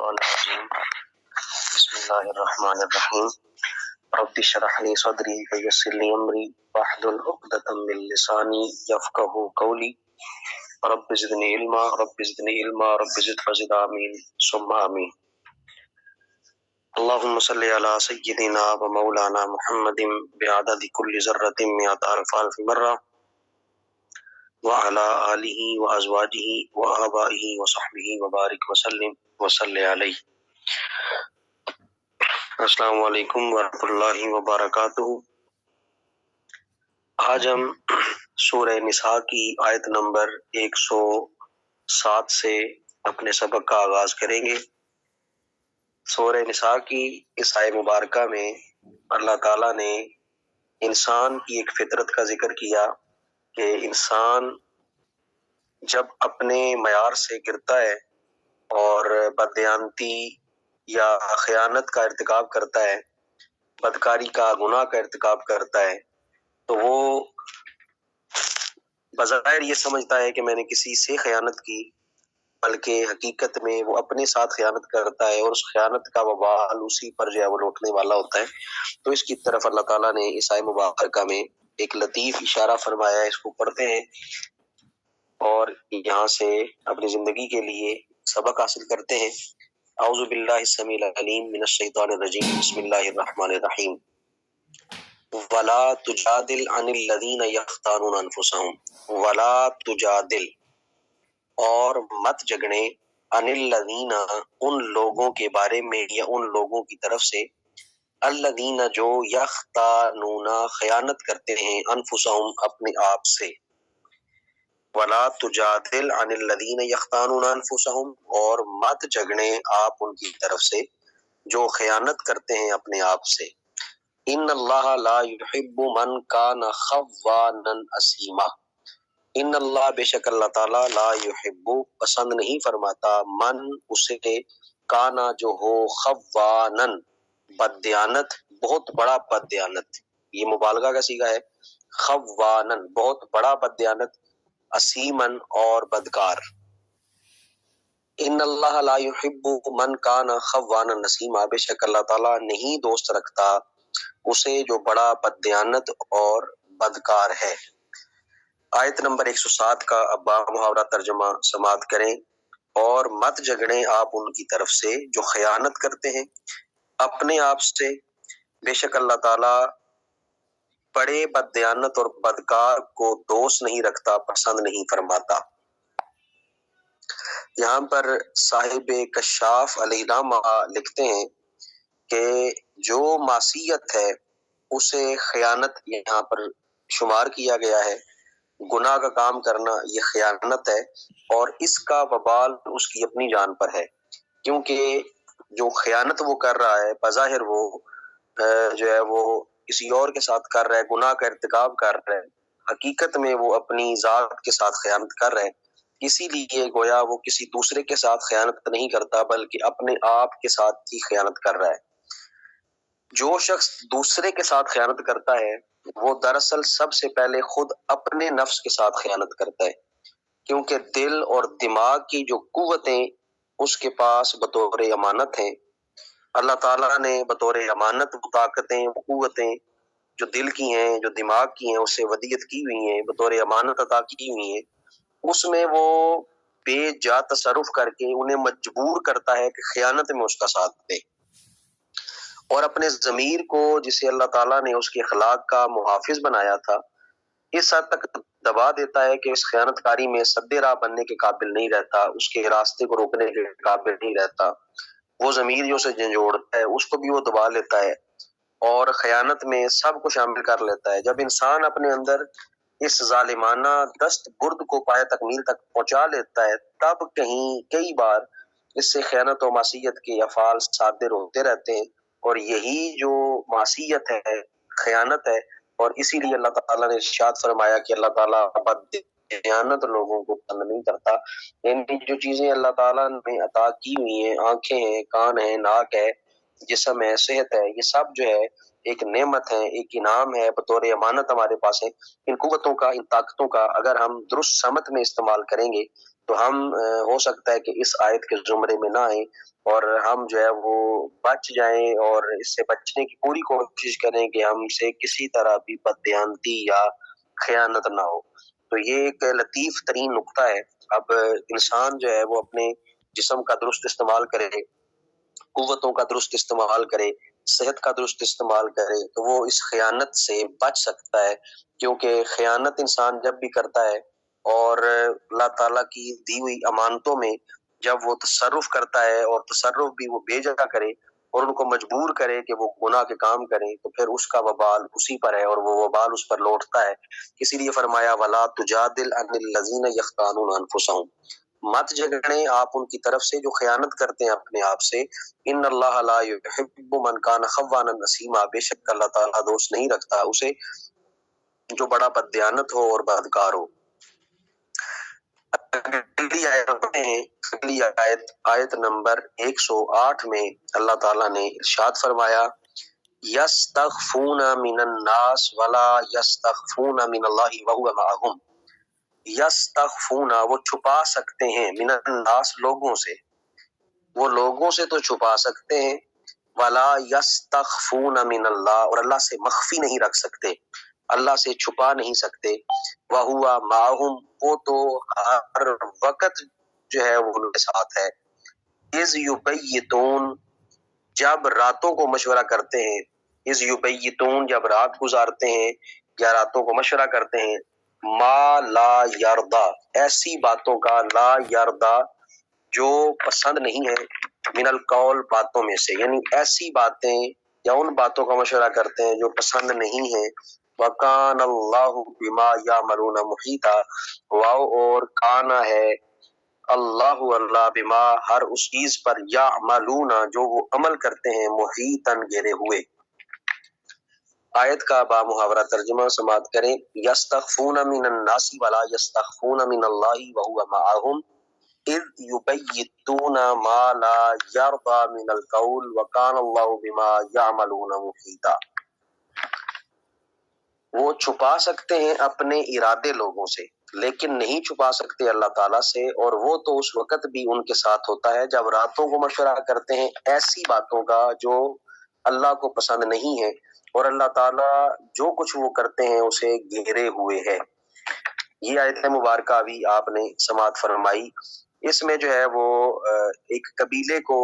الشیطان الرجیم بسم اللہ الرحمن الرحیم رب اشرح لی صدری ویسر لی امری واحلل عقدۃ من لسانی یفقهوا قولی رب زدنی علما رب زدنی علما رب زد فزد آمین ثم آمین اللہم صلی علی سیدنا و مولانا محمد بعدد کل ذرۃ مئۃ الف الف مرہ وعلى آلہ وازواجہ وآبائہ وصحبہ وبارک وسلم وصلی علیہ۔ السلام علیکم ورحمۃ اللہ وبرکاتہ۔ آج ہم سورہ نساء کی آیت نمبر 107 سے اپنے سبق کا آغاز کریں گے۔ سورہ نساء کی اس آیت مبارکہ میں اللہ تعالیٰ نے انسان کی ایک فطرت کا ذکر کیا کہ انسان جب اپنے معیار سے گرتا ہے اور بددیانتی یا خیانت کا ارتکاب کرتا ہے، بدکاری کا گناہ کا ارتکاب کرتا ہے، تو وہ بظاہر یہ سمجھتا ہے کہ میں نے کسی سے خیانت کی، بلکہ حقیقت میں وہ اپنے ساتھ خیانت کرتا ہے اور اس خیانت کا وبال اسی پر جو ہے وہ لوٹنے والا ہوتا ہے۔ تو اس کی طرف اللہ تعالیٰ نے اس آیت مبارکہ میں ایک لطیف اشارہ فرمایا ہے، اس کو پڑھتے ہیں اور یہاں سے اپنی زندگی کے لیے سبق حاصل کرتے ہیں۔ اعوذ باللہ السمیع العلیم من الشیطان الرجیم بسم اللہ الرحمن الرحیم ولا تجادل عن الذین یختانون انفسهم ولا تجادل، اور مت جھگڑے، عن الذین، ان لوگوں کے بارے میں یا ان لوگوں کی طرف سے، الذین جو یختانون خیانت کرتے ہیں، انفسهم اپنے آپ سے، ولا تجادل عن الذین یختانون انفسهم، اور مت جھگڑے آپ ان کی طرف سے جو خیانت کرتے ہیں اپنے آپ سے۔ ان اللہ لا يحب من کان خوانا اثیما، ان اللہ بے شک اللہ تعالیٰ لا يحب پسند نہیں فرماتا، من اسے، کانا جو ہو، خوانا بددیانت، بہت بڑا بددیانت، یہ مبالغہ کا صیغہ ہے، خوانا بہت بڑا بددیانت، اسیمن اور بدکار۔ ان اللہ لا يحب من کان خوانا اسیما، بے شک اللہ تعالیٰ نہیں دوست رکھتا اسے جو بڑا بددیانت اور بدکار ہے۔ آیت نمبر 107 کا اب محاورہ ترجمہ سماعت کریں۔ اور مت جھگڑیں آپ ان کی طرف سے جو خیانت کرتے ہیں اپنے آپ سے، بے شک اللہ تعالیٰ بڑے بددیانت اور بدکار کو دوست نہیں رکھتا، پسند نہیں فرماتا۔ یہاں پر صاحب کشاف علیہ السلام لکھتے ہیں کہ جو معصیت ہے اسے خیانت یہاں پر شمار کیا گیا ہے، گناہ کا کام کرنا یہ خیانت ہے، اور اس کا وبال اس کی اپنی جان پر ہے، کیونکہ جو خیانت وہ کر رہا ہے بظاہر وہ جو ہے وہ کسی اور کے ساتھ کر رہا ہے، گناہ کا ارتکاب کر رہا ہے، حقیقت میں وہ اپنی ذات کے ساتھ خیانت کر رہا ہے، اسی لیے گویا وہ کسی دوسرے کے ساتھ خیانت نہیں کرتا بلکہ اپنے آپ کے ساتھ ہی خیانت کر رہا ہے۔ جو شخص دوسرے کے ساتھ خیانت کرتا ہے وہ دراصل سب سے پہلے خود اپنے نفس کے ساتھ خیانت کرتا ہے، کیونکہ دل اور دماغ کی جو قوتیں اس کے پاس بطور امانت ہیں، اللہ تعالیٰ نے بطور امانت وہ طاقتیں، وہ قوتیں جو دل کی ہیں، جو دماغ کی ہیں، اسے ودیعت کی ہوئی ہیں، بطور امانت عطا کی ہوئی ہیں، اس میں وہ بے جا تصرف کر کے انہیں مجبور کرتا ہے کہ خیانت میں اس کا ساتھ دے، اور اپنے ضمیر کو جسے اللہ تعالیٰ نے اس کے اخلاق کا محافظ بنایا تھا اس حد تک دبا دیتا ہے کہ اس خیانت کاری میں سد راہ بننے کے قابل نہیں رہتا، اس کے راستے کو روکنے کے قابل نہیں رہتا، وہ ضمیر جو اسے جھنجھوڑتا ہے اس کو بھی وہ دبا لیتا ہے اور خیانت میں سب کو شامل کر لیتا ہے۔ جب انسان اپنے اندر اس ظالمانہ دست برد کو پایہ تکمیل تک پہنچا لیتا ہے تب کئی بار اس سے خیانت و معصیت کے افعال صادر ہوتے رہتے ہیں، اور یہی جو معصیت ہے خیانت ہے، اور اسی لیے اللہ تعالیٰ نے ارشاد فرمایا کہ اللہ تعالیٰ بددیانت لوگوں کو پسند نہیں کرتا۔ یعنی جو چیزیں اللہ تعالیٰ نے عطا کی ہوئی ہیں، آنکھیں ہیں، کان ہیں، ناک ہے، جسم ہے، صحت ہے، یہ سب جو ہے ایک نعمت ہے، ایک انعام ہے، بطور امانت ہمارے پاس ہے۔ ان قوتوں کا، ان طاقتوں کا اگر ہم درست سمت میں استعمال کریں گے تو ہم ہو سکتا ہے کہ اس آیت کے زمرے میں نہ آئیں اور ہم جو ہے وہ بچ جائیں اور اس سے بچنے کی پوری کوشش کریں کہ ہم سے کسی طرح بھی بددیانتی یا خیانت نہ ہو۔ تو یہ ایک لطیف ترین نقطہ ہے۔ اب انسان جو ہے وہ اپنے جسم کا درست استعمال کرے، قوتوں کا درست استعمال کرے، صحت کا درست استعمال کرے تو وہ اس خیانت سے بچ سکتا ہے، کیونکہ خیانت انسان جب بھی کرتا ہے اور اللہ تعالیٰ کی دی ہوئی امانتوں میں جب وہ تصرف کرتا ہے اور تصرف بھی وہ بے جگہ کرے اور ان کو مجبور کرے کہ وہ گناہ کے کام کریں تو پھر اس کا وبال اسی پر ہے اور وہ وبال اس پر لوٹتا ہے۔ اسی لیے فرمایا وَلَا تُجَادِلْ عَنِ الَّذِينَ يَخْتَانُونَ أَنفُسَهُم، مت جھگڑیں آپ ان کی طرف سے جو خیانت کرتے ہیں اپنے آپ سے۔ ان اللہ لا يحب من کان خوانا نسیما، بے شک اللہ تعالیٰ دوست نہیں رکھتا اسے جو بڑا بددیانت ہو اور بدکار ہو۔ اگلی آیت نمبر 108 میں اللہ تعالیٰ نے ارشاد فرمایا یستخفون من الناس ولا یستخفون من اللہ وهو معهم۔ یستخفون، وہ چھپا سکتے ہیں، من الناس، لوگوں سے، وہ لوگوں سے تو چھپا سکتے ہیں، ولا یستخفون من اللہ، اور اللہ سے مخفی نہیں رکھ سکتے، اللہ سے چھپا نہیں سکتے، وَهُوَ مَعَهُمْ، وہ تو ہر وقت جو ہے وہ ان کے ساتھ ہے، اِذْ يُبَيِّتُونَ، جب راتوں کو مشورہ کرتے ہیں، اِذْ يُبَيِّتُونَ، جب رات گزارتے ہیں یا راتوں کو مشورہ کرتے ہیں، ما لا یردا، ایسی باتوں کا، لا یردا، جو پسند نہیں ہے، من القول، باتوں میں سے، یعنی ایسی باتیں یا ان باتوں کا مشورہ کرتے ہیں جو پسند نہیں ہیں، وَكَانَ اللَّهُ بِمَا يَعْمَلُونَ مُحِيطًا، واو اور کانا ہے اللہ، اللہ بما، ہر اس چیز پر، یعملون، جو وہ عمل کرتے ہیں، محیطاً، گھیرے ہوئے۔ آیت کا با محاورہ ترجمہ سماعت کریں، یستخفون من الناس ولا یستخفون من اللہ وهو معهم اذ یبیتون ما لا یرضى من القول وکان اللہ بما یعملون محیطا۔ وہ چھپا سکتے ہیں اپنے ارادے لوگوں سے لیکن نہیں چھپا سکتے اللہ تعالیٰ سے، اور وہ تو اس وقت بھی ان کے ساتھ ہوتا ہے جب راتوں کو مشورہ کرتے ہیں ایسی باتوں کا جو اللہ کو پسند نہیں ہے، اور اللہ تعالیٰ جو کچھ وہ کرتے ہیں اسے گھیرے ہوئے ہے۔ یہ آیت مبارکہ ابھی آپ نے سماعت فرمائی، اس میں جو ہے وہ ایک قبیلے کو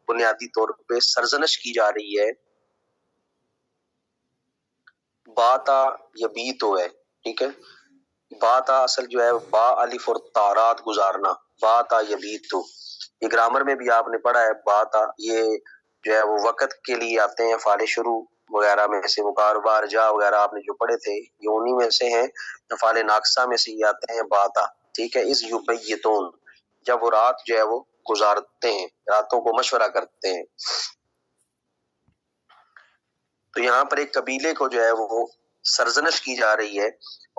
بنیادی طور پہ سرزنش کی جا رہی ہے، باتا یبیتو ہے، ٹھیک ہے، باتا اصل جو ہے با الف اور تارات گزارنا، باتا یبیتو، یہ گرامر میں بھی آپ نے پڑھا ہے، باتا یہ جو ہے وہ وقت کے لیے آتے ہیں، فعل شروع وغیرہ میں سے، وہ کاروبار جا وغیرہ آپ نے جو پڑھے تھے یہ انہی میں سے ہیں، فعل ناقصہ میں سے یہ آتے ہیں باتا، ٹھیک ہے، اس یبیتون، جب وہ رات جو ہے وہ گزارتے ہیں، راتوں کو مشورہ کرتے ہیں۔ تو یہاں پر ایک قبیلے کو جو ہے وہ سرزنش کی جا رہی ہے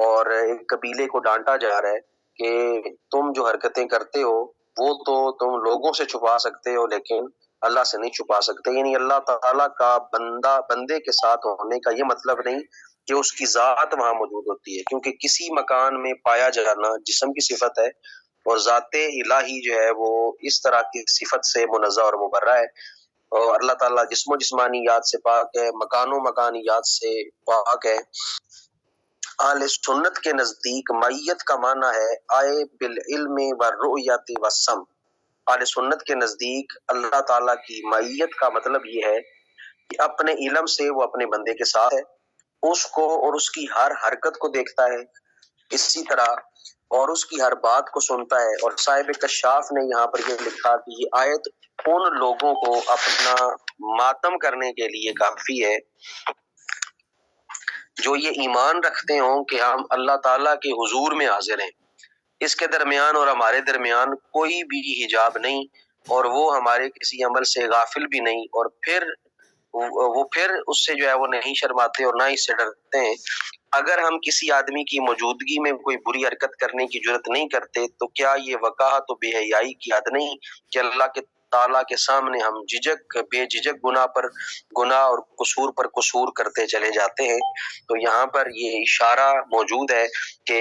اور ایک قبیلے کو ڈانٹا جا رہا ہے کہ تم جو حرکتیں کرتے ہو وہ تو تم لوگوں سے چھپا سکتے ہو لیکن اللہ سے نہیں چھپا سکتے، یعنی اللہ تعالیٰ کا بندے کے ساتھ ہونے کا یہ مطلب نہیں کہ اس کی ذات وہاں موجود ہوتی ہے، کیونکہ کسی مکان میں پایا جانا جسم کی صفت ہے اور ذات الہی جو ہے وہ اس طرح کی صفت سے منزہ اور مبرہ ہے، اور اللہ تعالیٰ جسم و جسمانیات سے پاک ہے، مکان و مکانیات سے پاک ہے۔ اہل سنت کے نزدیک معیت کا معنی ہے آئے بالعلم والرؤیت والسمع۔ اہل سنت کے نزدیک اللہ تعالیٰ کی معیت کا مطلب یہ ہے کہ اپنے علم سے وہ اپنے بندے کے ساتھ ہے، اس کو اور اس کی ہر حرکت کو دیکھتا ہے، اسی طرح اور اس کی ہر بات کو سنتا ہے۔ اور صاحب کشاف نے یہاں پر یہ لکھا کہ یہ آیت ان لوگوں کو اپنا ماتم کرنے کے لیے کافی ہے جو یہ ایمان رکھتے ہوں کہ ہم اللہ تعالیٰ کے حضور میں حاضر ہیں، اس کے درمیان اور ہمارے درمیان کوئی بھی حجاب نہیں، اور وہ ہمارے کسی عمل سے غافل بھی نہیں، اور پھر اس سے جو ہے وہ نہیں شرماتے اور نہ اس سے ڈرتے ہیں۔ اگر ہم کسی آدمی کی موجودگی میں کوئی بری حرکت کرنے کی جرت نہیں کرتے تو کیا یہ وقاحت و بے حیائی کی حد نہیں کہ اللہ کے تعالیٰ کے سامنے ہم بے جھجک گناہ اور قصور پر قصور کرتے چلے جاتے ہیں۔ تو یہاں پر یہ اشارہ موجود ہے کہ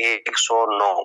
109।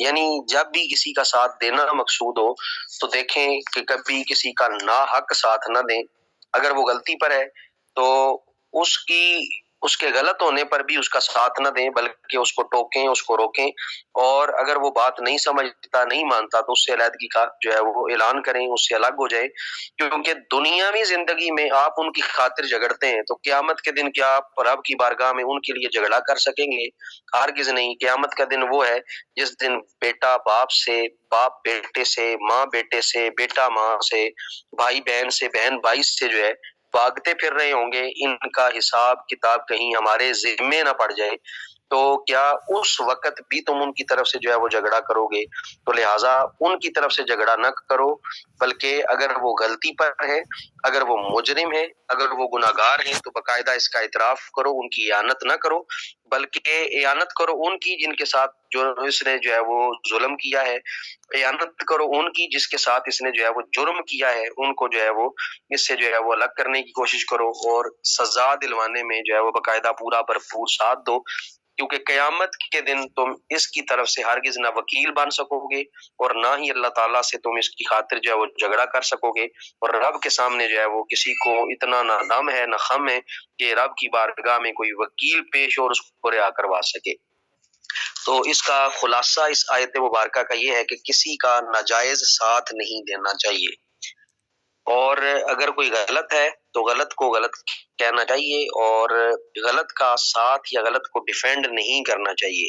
یعنی جب بھی کسی کا ساتھ دینا مقصود ہو تو دیکھیں کہ کبھی کسی کا ناحق ساتھ نہ دیں. اگر وہ غلطی پر ہے تو اس کے غلط ہونے پر بھی اس کا ساتھ نہ دیں، بلکہ اس کو ٹوکیں، اس کو روکیں، اور اگر وہ بات نہیں سمجھتا، نہیں مانتا تو اس سے علیحدگی کا جو ہے وہ اعلان کریں، اس سے الگ ہو جائے. کیونکہ دنیاوی زندگی میں آپ ان کی خاطر جھگڑتے ہیں تو قیامت کے دن کیا آپ رب کی بارگاہ میں ان کے لیے جھگڑا کر سکیں گے؟ ہرگز نہیں. قیامت کا دن وہ ہے جس دن بیٹا باپ سے، باپ بیٹے سے، ماں بیٹے سے، بیٹا ماں سے، بھائی بہن سے، بہن بھائی سے جو ہے بھاگتے پھر رہے ہوں گے. ان کا حساب کتاب کہیں ہمارے ذمے نہ پڑ جائے تو کیا اس وقت بھی تم ان کی طرف سے جو ہے وہ جھگڑا کرو گے؟ تو لہٰذا ان کی طرف سے جھگڑا نہ کرو، بلکہ اگر وہ غلطی پر ہے، اگر وہ مجرم ہے، اگر وہ گناہگار ہے تو باقاعدہ اس کا اعتراف کرو، ان کی اعانت نہ کرو، بلکہ اعانت کرو ان کی جن کے ساتھ جو اس نے جو ہے وہ ظلم کیا ہے، اعانت کرو ان کی جس کے ساتھ اس نے جو ہے وہ جرم کیا ہے، ان کو جو ہے وہ اس سے جو ہے وہ الگ کرنے کی کوشش کرو اور سزا دلوانے میں جو ہے وہ باقاعدہ پورا بھرپور ساتھ دو. کیونکہ قیامت کے دن تم اس کی طرف سے ہرگز نہ وکیل بن سکو گے اور نہ ہی اللہ تعالیٰ سے تم اس کی خاطر جو ہے وہ جھگڑا کر سکو گے، اور رب کے سامنے جو ہے وہ کسی کو اتنا نہ دم ہے نہ خم ہے کہ رب کی بارگاہ میں کوئی وکیل پیش اور اس کو رہا کروا سکے. تو اس کا خلاصہ اس آیت مبارکہ کا یہ ہے کہ کسی کا ناجائز ساتھ نہیں دینا چاہیے، اور اگر کوئی غلط ہے تو غلط کو غلط کہنا چاہیے اور غلط کا ساتھ یا غلط کو ڈیفینڈ نہیں کرنا چاہیے.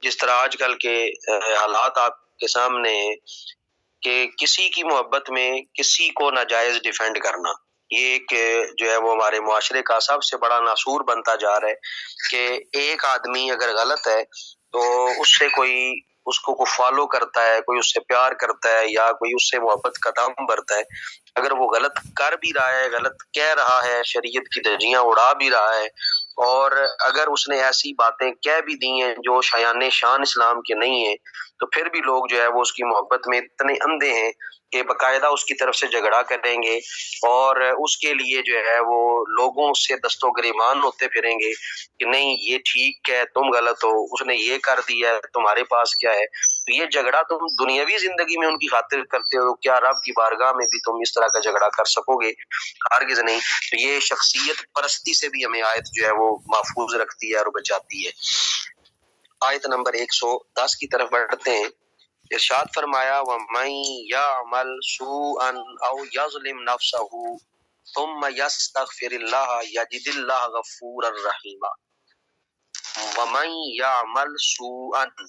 جس طرح آج کل کے حالات آپ کے سامنے ہیں کہ کسی کی محبت میں کسی کو ناجائز ڈیفینڈ کرنا، یہ ایک جو ہے وہ ہمارے معاشرے کا سب سے بڑا ناسور بنتا جا رہا ہے کہ ایک آدمی اگر غلط ہے تو اس سے کوئی اس کو فالو کرتا ہے، کوئی اس سے پیار کرتا ہے یا کوئی اس سے محبت کا دام بھرتا ہے. اگر وہ غلط کر بھی رہا ہے، غلط کہہ رہا ہے، شریعت کی دھجیاں اڑا بھی رہا ہے، اور اگر اس نے ایسی باتیں کہہ بھی دی ہیں جو شایان شان اسلام کے نہیں ہیں، تو پھر بھی لوگ جو ہے وہ اس کی محبت میں اتنے اندھے ہیں کہ باقاعدہ اس کی طرف سے جھگڑا کریں گے اور اس کے لیے جو ہے وہ لوگوں سے دست و گریبان ہوتے پھریں گے کہ نہیں یہ ٹھیک ہے، تم غلط ہو، اس نے یہ کر دیا ہے، تمہارے پاس کیا ہے. تو یہ جھگڑا تم دنیاوی زندگی میں ان کی خاطر کرتے ہو، کیا رب کی بارگاہ میں بھی تم اس طرح کا جھگڑا کر سکو گے؟ ہرگز نہیں. تو یہ شخصیت پرستی سے بھی ہمیں آیت جو ہے وہ محفوظ رکھتی ہے اور بچاتی ہے. آیت نمبر 110 کی طرف بڑھتے ہیں. ارشاد فرمایا وَمَن يَعْمَلْ سُوءًا أَوْ يَظْلِمْ نَفْسَهُ ثُمَّ يَسْتَغْفِرِ اللَّهَ يَجِدِ اللَّهَ غَفُورًا رَحِيمًا. وَمَن يَعْمَلْ سُوءًا،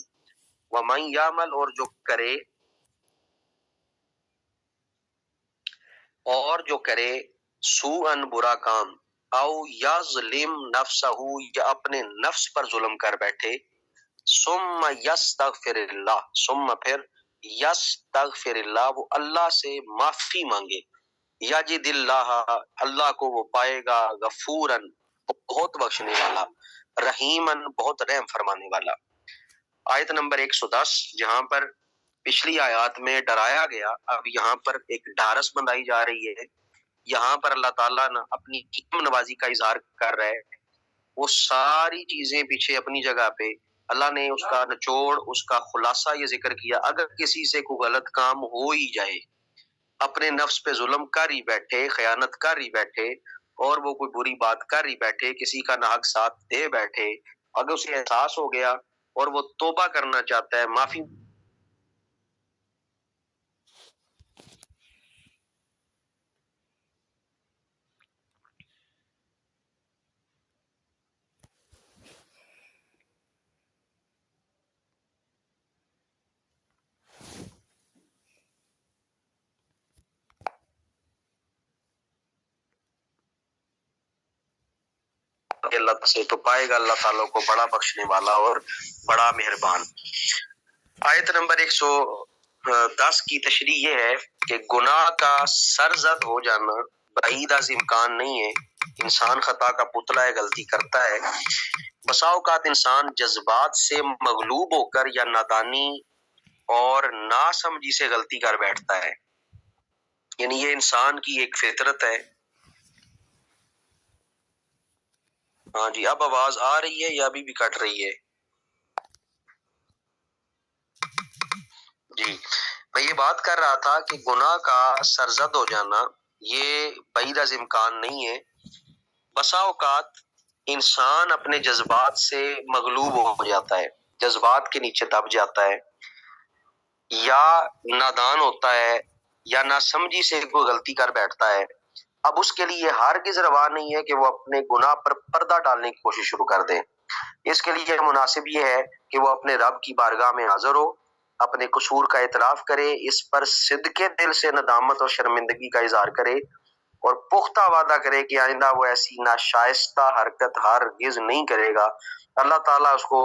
وَمَن يَعْمَلْ اور جو کرے سوءً برا کام، او یظلم نفسہ یا اپنے نفس پر ظلم کر بیٹھے، ثم یستغفر اللہ، ثم پھر یستغفر اللہ وہ اللہ سے معافی مانگے، یجد اللہ اللہ کو وہ پائے گا، غفوراً بہت بخشنے والا، رحیماً بہت رحم فرمانے والا. آیت نمبر 110 جہاں پر پچھلی آیات میں ڈرایا گیا، اب یہاں پر ایک ڈھارس بندائی جا رہی ہے. یہاں پر اللہ تعالیٰ نے اپنی کرم نوازی کا اظہار کر رہا ہے. وہ ساری چیزیں پیچھے اپنی جگہ پہ، اللہ نے اس کا نچوڑ، اس کا خلاصہ یہ ذکر کیا. اگر کسی سے کوئی غلط کام ہو ہی جائے، اپنے نفس پہ ظلم کر ہی بیٹھے، خیانت کر ہی بیٹھے، اور وہ کوئی بری بات کر ہی بیٹھے، کسی کا ناحق ساتھ دے بیٹھے، اگر اسے احساس ہو گیا اور وہ توبہ کرنا چاہتا ہے، معافی اللہ سے تو پائے گا اللہ تعالیٰ کو بڑا بخشنے والا اور بڑا مہربان. آیت نمبر 110 کی تشریح یہ ہے کہ گناہ کا سرزد ہو جانا بعید از امکان نہیں ہے. انسان خطا کا پتلا ہے، غلطی کرتا ہے. بسا اوقات انسان جذبات سے مغلوب ہو کر یا نادانی اور ناسمجھی سے غلطی کر بیٹھتا ہے. یعنی یہ انسان کی ایک فطرت ہے. ہاں جی، اب آواز آ رہی ہے یا ابھی بھی کٹ رہی ہے؟ جی میں یہ بات کر رہا تھا کہ گناہ کا سرزد ہو جانا یہ بعید از امکان نہیں ہے. بسا اوقات انسان اپنے جذبات سے مغلوب ہو جاتا ہے، جذبات کے نیچے دب جاتا ہے، یا نادان ہوتا ہے، یا ناسمجھی سے کوئی غلطی کر بیٹھتا ہے. اب اس کے لیے ہرگز روا نہیں ہے کہ وہ اپنے گناہ پر پردہ ڈالنے کی کوشش شروع کر دے. اس کے لیے مناسب یہ ہے کہ وہ اپنے رب کی بارگاہ میں حاضر ہو، اپنے قصور کا اعتراف کرے، اس پر صدقے دل سے ندامت اور شرمندگی کا اظہار کرے، اور پختہ وعدہ کرے کہ آئندہ وہ ایسی ناشائستہ حرکت ہرگز نہیں کرے گا. اللہ تعالیٰ اس کو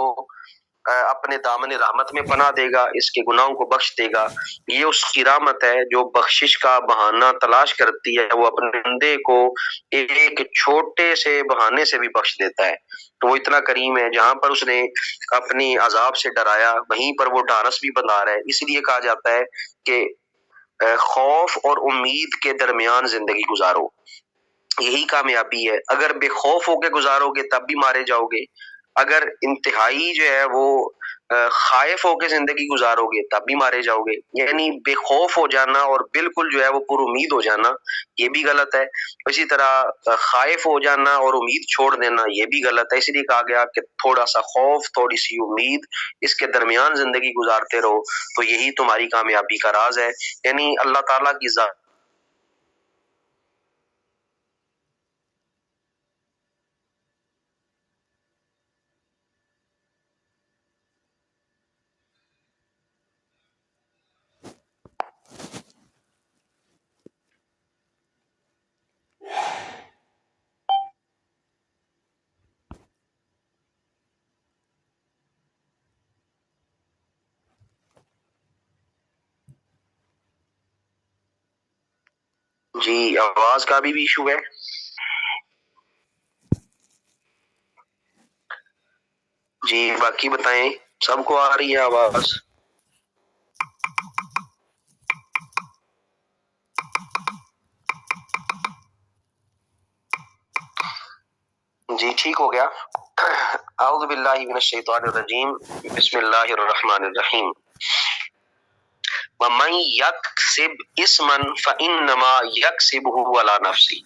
اپنے دامن رحمت میں پناہ دے گا، اس کے گناہوں کو بخش دے گا. یہ اس کی رحمت ہے جو بخشش کا بہانہ تلاش کرتی ہے، وہ اپنے بندے کو ایک چھوٹے سے بہانے سے بھی بخش دیتا ہے. تو وہ اتنا کریم ہے، جہاں پر اس نے اپنی عذاب سے ڈرایا وہیں پر وہ ڈھارس بھی بندھا رہا ہے. اس لیے کہا جاتا ہے کہ خوف اور امید کے درمیان زندگی گزارو، یہی کامیابی ہے. اگر بے خوف ہو کے گزارو گے تب بھی مارے جاؤ گے، اگر انتہائی جو ہے وہ خائف ہو کے زندگی گزارو گے تب بھی مارے جاؤ گے. یعنی بے خوف ہو جانا اور بالکل جو ہے وہ پر امید ہو جانا یہ بھی غلط ہے. اسی طرح خائف ہو جانا اور امید چھوڑ دینا یہ بھی غلط ہے. اس لیے کہا گیا کہ تھوڑا سا خوف، تھوڑی سی امید، اس کے درمیان زندگی گزارتے رہو تو یہی تمہاری کامیابی کا راز ہے. یعنی اللہ تعالیٰ کی ذات. جی آواز کا بھی ایشو ہے. جی باقی بتائیں، سب کو آ رہی ہے آواز؟ جی ٹھیک ہو گیا. اعوذ باللہ من الشیطان الرجیم، بسم اللہ الرحمن الرحیم. وَمَن يَكْسِبْ إِثْمًا فَإِنَّمَا يَكْسِبُهُ عَلَى نَفْسِهِ.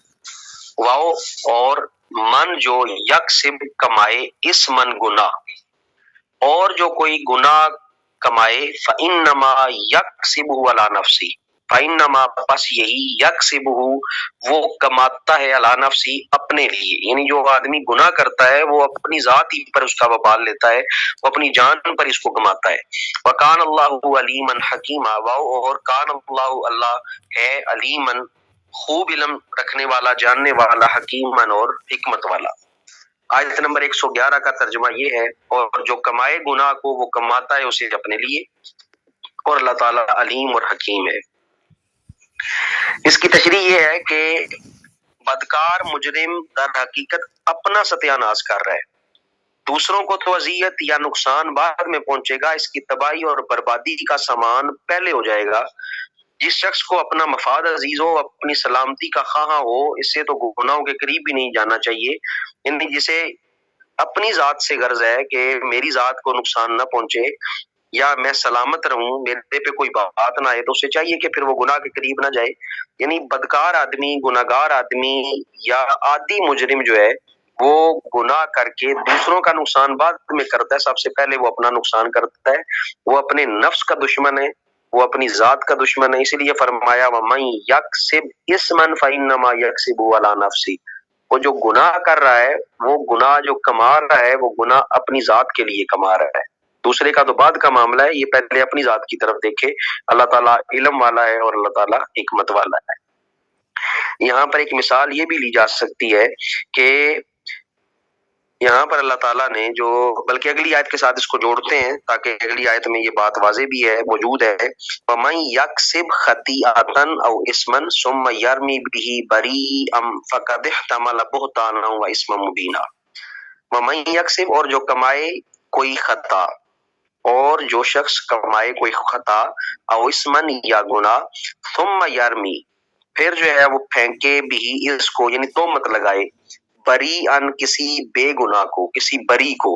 واو اور من جو یکسب کمائے، اسمن گناہ، اور جو کوئی گناہ کمائے، فَإِنَّمَا يَكْسِبُهُ عَلَى نَفْسِهِ، فَإِنَّمَا بس یہی، یکسبہ وہ کماتا ہے، علی نفسی اپنے لیے. یعنی جو آدمی گناہ کرتا ہے وہ اپنی ذات ہی پر اس کا وبال لیتا ہے، وہ اپنی جان پر اس کو کماتا ہے. وَكَانَ اللَّهُ عَلِيمًا حَكِيمًا. واو اور کان اللہ، اللہ ہے علیمًا خوب علم رکھنے والا، جاننے والا، حکیمًا اور حکمت والا. آیت نمبر 111 کا ترجمہ یہ ہے، اور جو کمائے گناہ کو وہ کماتا ہے اسے اپنے لیے، اور اللہ تعالیٰ علیم اور حکیم ہے. اس کی تشریح یہ ہے کہ بدکار مجرم در حقیقت اپنا ستیہ ناش کر رہا ہے. دوسروں کو تو اذیت یا نقصان بعد میں پہنچے گا، اس کی تباہی اور بربادی کا سامان پہلے ہو جائے گا. جس شخص کو اپنا مفاد عزیز ہو، اپنی سلامتی کا خواہاں ہو، اس سے تو گناہوں کے قریب بھی نہیں جانا چاہیے. یعنی جسے اپنی ذات سے غرض ہے کہ میری ذات کو نقصان نہ پہنچے یا میں سلامت رہوں، میرے پہ کوئی بات نہ آئے، تو اسے چاہیے کہ پھر وہ گناہ کے قریب نہ جائے. یعنی بدکار آدمی، گناہگار آدمی یا عادی مجرم جو ہے وہ گناہ کر کے دوسروں کا نقصان بعد میں کرتا ہے، سب سے پہلے وہ اپنا نقصان کرتا ہے. وہ اپنے نفس کا دشمن ہے، وہ اپنی ذات کا دشمن ہے. اسی لیے فرمایا وَمَن يَكْسِبْ إِثْمًا فَإِنَّمَا يَكْسِبُهُ عَلَى نَفْسِهِ. وہ جو گناہ کر رہا ہے، وہ گناہ جو کما رہا ہے، وہ گناہ اپنی ذات کے لیے کما رہا ہے. دوسرے کا تو بعد کا معاملہ ہے، یہ پہلے اپنی ذات کی طرف دیکھے. اللہ تعالیٰ علم والا ہے اور اللہ تعالیٰ حکمت والا ہے. یہاں پر ایک مثال یہ بھی لی جا سکتی ہے کہ یہاں پر اللہ تعالیٰ نے جو، بلکہ اگلی آیت کے ساتھ اس کو جوڑتے ہیں تاکہ اگلی آیت میں یہ بات واضح بھی ہے، موجود ہے. وَمَن يَكْسِبْ خَطِيئَةً أَوْ إِثْمًا ثُمَّ يَرْمِ بِهِ بَرِيئًا فَقَدِ احْتَمَلَ بُهْتَانًا وَإِثْمًا مُبِينًا. وَمَن يَكْسِبْ اور جو کمائے کوئی خطا، اور جو شخص کمائے کوئی خطا، او اسمن یا گناہ، ثم یرمی پھر جو ہے وہ پھینکے بھی اس کو، یعنی تہمت لگائے، بری ان کسی بے گناہ کو، کسی بری کو،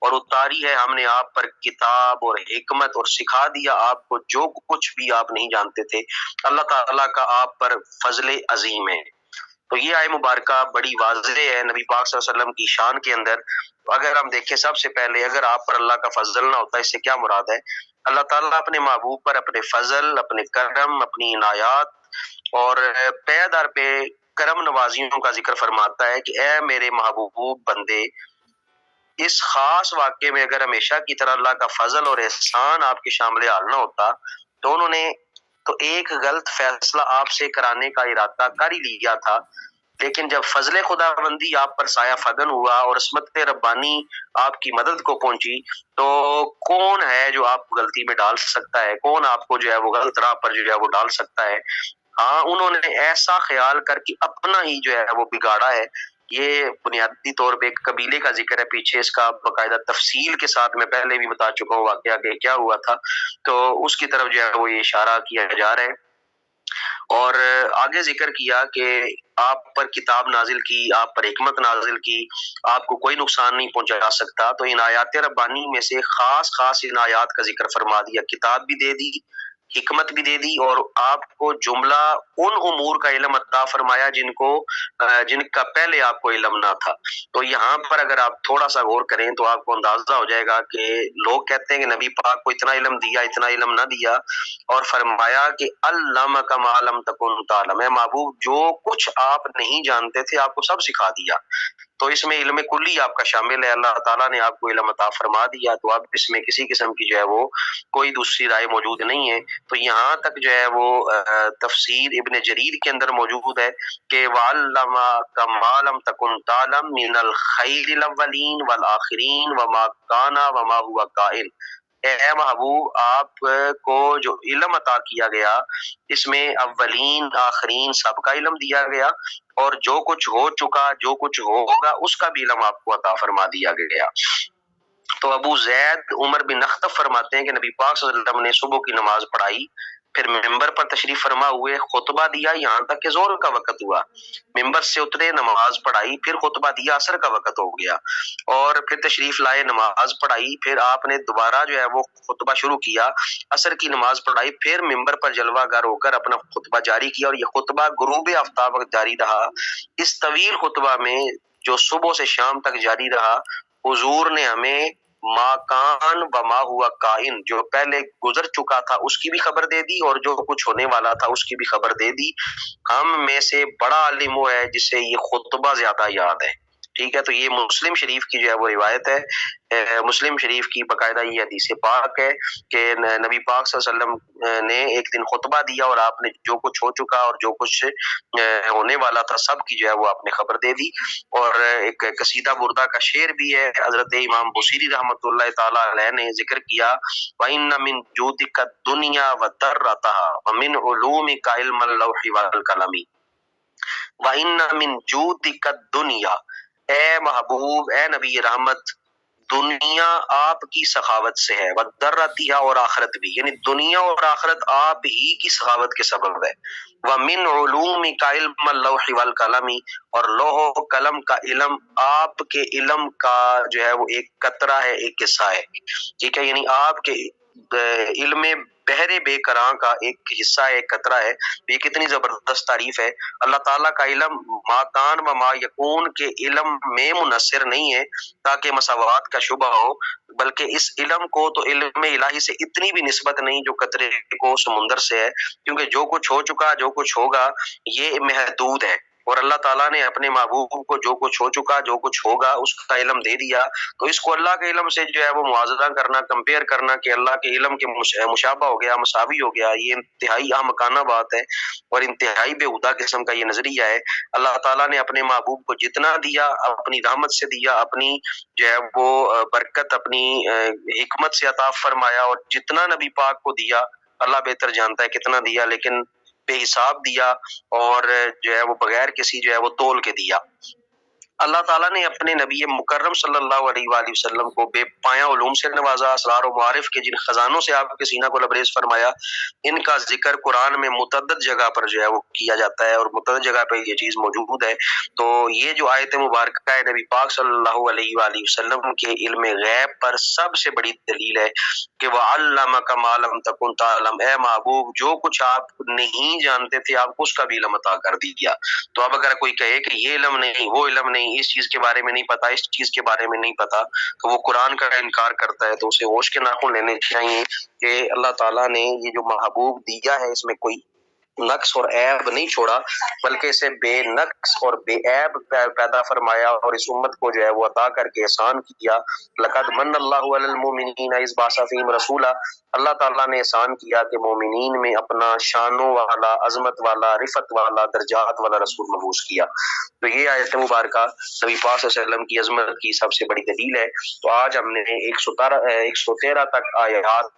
اور اتاری ہے ہم نے آپ پر کتاب اور حکمت، اور سکھا دیا آپ کو جو کچھ بھی آپ نہیں جانتے تھے۔ اللہ تعالیٰ کا آپ پر فضل عظیم ہے۔ تو یہ آیت مبارکہ بڑی واضح ہے نبی پاک صلی اللہ علیہ وسلم کی شان کے اندر۔ اگر ہم دیکھیں سب سے پہلے اگر آپ پر اللہ کا فضل نہ ہوتا، اس سے کیا مراد ہے؟ اللہ تعالیٰ اپنے محبوب پر اپنے فضل، اپنے کرم، اپنی عنایات اور پے در پہ کرم نوازیوں کا ذکر فرماتا ہے کہ اے میرے محبوب بندے، اس خاص واقعے میں اگر ہمیشہ کی طرح اللہ کا فضل اور احسان آپ کے شامل حال نہ ہوتا تو انہوں نے تو ایک غلط فیصلہ آپ سے کرانے کا ارادہ کر ہی لیا تھا، لیکن جب فضل خدا بندی آپ پر سایہ فگن ہوا اور عصمت ربانی آپ کی مدد کو پہنچی، تو کون ہے جو آپ کو غلطی میں ڈال سکتا ہے؟ کون آپ کو جو ہے وہ غلط راہ پر جو ہے وہ ڈال سکتا ہے؟ ہاں، انہوں نے ایسا خیال کر کے اپنا ہی جو ہے وہ بگاڑا ہے۔ یہ بنیادی طور پہ ایک قبیلے کا ذکر ہے، پیچھے اس کا باقاعدہ تفصیل کے ساتھ میں پہلے بھی بتا چکا ہوں واقعہ کہ کیا ہوا تھا، تو اس کی طرف جو ہے وہ یہ اشارہ کیا جا رہا ہے۔ اور آگے ذکر کیا کہ آپ پر کتاب نازل کی، آپ پر حکمت نازل کی، آپ کو کوئی نقصان نہیں پہنچا سکتا، تو عنایات ربانی میں سے خاص خاص عنایات کا ذکر فرما دیا، کتاب بھی دے دی، حکمت بھی دے دی، اور آپ کو جملہ ان امور کا علم عطا فرمایا جن کا پہلے آپ کو علم نہ تھا۔ تو یہاں پر اگر آپ تھوڑا سا غور کریں تو آپ کو اندازہ ہو جائے گا کہ لوگ کہتے ہیں کہ نبی پاک کو اتنا علم دیا، اتنا علم نہ دیا، اور فرمایا کہ علمک ما لم تکن تعلم، اے محبوب جو کچھ آپ نہیں جانتے تھے آپ کو سب سکھا دیا۔ تو اس میں علم کلی آپ کا شامل ہے، اللہ تعالیٰ نے آپ کو علم عطا فرما دیا، تو اب اس میں کسی قسم کی جو ہے وہ کوئی دوسری رائے موجود نہیں ہے۔ تو یہاں تک جو ہے وہ تفسیر ابن جریر کے اندر موجود ہے کہ وَعَلَّمَكَ مَا لَمْ تَكُنْ تَعْلَمْ مِنَ الْخَيْرِ الْأَوَّلِينَ وَالْآخِرِينَ وَمَا كَانَ وَمَا هُوَ كَائِنٌ، اے محبوب آپ کو جو علم عطا کیا گیا اس میں اولین آخرین سب کا علم دیا گیا، اور جو کچھ ہو چکا، جو کچھ ہوگا اس کا بھی علم آپ کو عطا فرما دیا گیا۔ تو ابو زید عمر بن نخطب فرماتے ہیں کہ نبی پاک صلی اللہ علیہ وسلم نے صبح کی نماز پڑھائی، پھر ممبر پر تشریف فرما ہوئے خطبہ دیا یہاں تک کہ ظہر کا وقت ہوا، ممبر سے اترے، نماز پڑھائی، پھر خطبہ دیا، عصر کا وقت ہو گیا، اور پھر تشریف لائے، نماز پڑھائی، پھر آپ نے دوبارہ جو ہے وہ خطبہ شروع کیا، عصر کی نماز پڑھائی، پھر ممبر پر جلوہ گر ہو کر اپنا خطبہ جاری کیا، اور یہ خطبہ غروب آفتاب وقت جاری رہا۔ اس طویل خطبہ میں جو صبح سے شام تک جاری رہا، حضور نے ہمیں ما کان و ما ہوا کائن، جو پہلے گزر چکا تھا اس کی بھی خبر دے دی، اور جو کچھ ہونے والا تھا اس کی بھی خبر دے دی۔ ہم میں سے بڑا عالم وہ ہے جسے یہ خطبہ زیادہ یاد ہے۔ ٹھیک ہے، تو یہ مسلم شریف کی جو ہے وہ روایت ہے، مسلم شریف کی باقاعدہ یہ حدیث پاک ہے کہ نبی پاک صلی اللہ علیہ وسلم نے ایک دن خطبہ دیا اور آپ نے جو کچھ ہو چکا اور جو کچھ ہونے والا تھا سب کی جو ہے وہ آپ نے خبر دے دی۔ اور ایک قصیدہ بردہ کا شعر بھی ہے، حضرت امام بصیری رحمۃ اللہ تعالی علیہ نے ذکر کیا، وَإِنَّ مِن جُودِكَ الدُّنْيَا وَدَرَّتَهَا وَمِنْ عُلُومِكَ عِلْمَ اللَّوْحِ وَالْقَلَمِ، وَإِنَّ مِن جُودِكَ الدُّنْيَا، اے محبوب، اے نبی رحمت، دنیا آپ کی سخاوت سے ہے، وَدَرَّتِهَا، اور آخرت بھی، یعنی دنیا اور آخرت آپ ہی کی سخاوت کے سبب ہے، وَمِنْ عُلُومِكَ عِلْمَ اللَّوْحِ وَالْقَلَمِ، اور لوح و قلم کا علم آپ کے علم کا جو ہے وہ ایک قطرہ ہے، ایک حصہ ہے۔ ٹھیک ہے، یعنی آپ کے علم بحر بے کراں کا ایک حصہ ہے، ایک قطرہ ہے۔ یہ کتنی زبردست تعریف ہے۔ اللہ تعالیٰ کا علم ما کان و ما یکون کے علم میں منحصر نہیں ہے تاکہ مساوات کا شبہ ہو، بلکہ اس علم کو تو علم الہی سے اتنی بھی نسبت نہیں جو قطرے کو سمندر سے ہے، کیونکہ جو کچھ ہو چکا، جو کچھ ہوگا یہ محدود ہے، اور اللہ تعالیٰ نے اپنے محبوب کو جو کچھ ہو چکا، جو کچھ ہوگا اس کا علم دے دیا۔ تو اس کو اللہ کے علم سے جو ہے وہ موازنہ کرنا، کمپیئر کرنا کہ اللہ کے علم کے مشابہ ہو گیا، مساوی ہو گیا، یہ انتہائی احمقانہ بات ہے اور انتہائی بےہودہ قسم کا یہ نظریہ ہے۔ اللہ تعالیٰ نے اپنے محبوب کو جتنا دیا اپنی رحمت سے دیا، اپنی جو ہے وہ برکت اپنی حکمت سے عطا فرمایا، اور جتنا نبی پاک کو دیا اللہ بہتر جانتا ہے کتنا دیا، لیکن بے حساب دیا، اور جو ہے وہ بغیر کسی جو ہے وہ تول کے دیا۔ اللہ تعالیٰ نے اپنے نبی مکرم صلی اللہ علیہ وآلہ وسلم کو بے پایا علوم سے نوازا، اسرار و معارف کے جن خزانوں سے آپ کے سینہ کو لبریز فرمایا، ان کا ذکر قرآن میں متعدد جگہ پر جو ہے وہ کیا جاتا ہے اور متعدد جگہ پہ یہ چیز موجود ہے۔ تو یہ جو آیت مبارکہ ہے نبی پاک صلی اللہ علیہ وآلہ وسلم کے علم غیب پر سب سے بڑی دلیل ہے کہ وَعَلَّمَكَ مَا لَمْ تَكُنْ تَعْلَمْ، اے محبوب جو کچھ آپ نہیں جانتے تھے آپ کو اس کا بھی علم عطا کر دیا۔ تو اب اگر کوئی کہے کہ یہ علم نہیں، وہ علم نہیں، اس چیز کے بارے میں نہیں پتا، اس چیز کے بارے میں نہیں پتا، تو وہ قرآن کا انکار کرتا ہے۔ تو اسے ہوش کے ناخن لینے چاہیے کہ اللہ تعالیٰ نے یہ جو محبوب دیا ہے اس میں کوئی نقص اور عیب نہیں چھوڑا، بلکہ اسے بے نقص اور بے عیب پیدا فرمایا اور اس امت کو جو ہے وہ عطا کر کے احسان کیا۔ لقد من اللہ علی المؤمنین اذ بعث فیہم رسولا، اللہ تعالیٰ نے احسان کیا کہ مومنین میں اپنا شانوں والا، عظمت والا، رفت والا، درجات والا رسول مبعوث کیا۔ تو یہ آیت مبارکہ نبی پاک صلی اللہ علیہ وسلم کی عظمت کی سب سے بڑی دلیل ہے۔ تو آج ہم نے 113 تک آیات